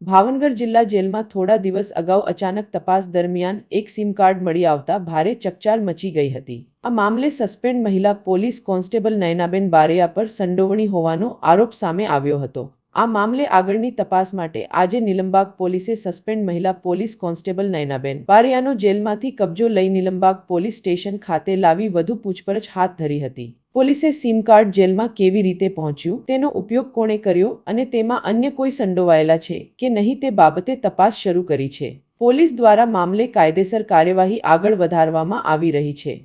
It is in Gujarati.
ભાવનગર જિલ્લા જેલમાં થોડા દિવસ અગાઉ અચાનક તપાસ દરમિયાન એક સિમ કાર્ડ મળી આવતા ભારે ચકચાર મચી ગઈ હતી। આ મામલે સસ્પેન્ડ મહિલા પોલીસ કોન્સ્ટેબલ નયનાબેન બારૈયા પર સંડોવણી હોવાનો આરોપ સામે આવ્યો હતો। આ મામલે આગળની તપાસ માટે આજે નીલમબાગ પોલીસે સસ્પેન્ડ મહિલા પોલીસ કોન્સ્ટેબલ નયનાબેન બારૈયાનો જેલમાંથી કબજો લઈ નીલમબાગ પોલીસ સ્ટેશન ખાતે લાવી વધુ પૂછપરછ હાથ ધરી હતી। પોલીસે સિમ કાર્ડ જેલમાં કેવી રીતે પહોંચ્યું, તેનો ઉપયોગ કોણે કર્યો અને તેમાં અન્ય કોઈ સંડોવાયેલા છે કે નહીં તે બાબતે તપાસ શરૂ કરી છે। પોલીસ દ્વારા મામલે કાયદેસર કાર્યવાહી આગળ વધારવામાં આવી રહી છે।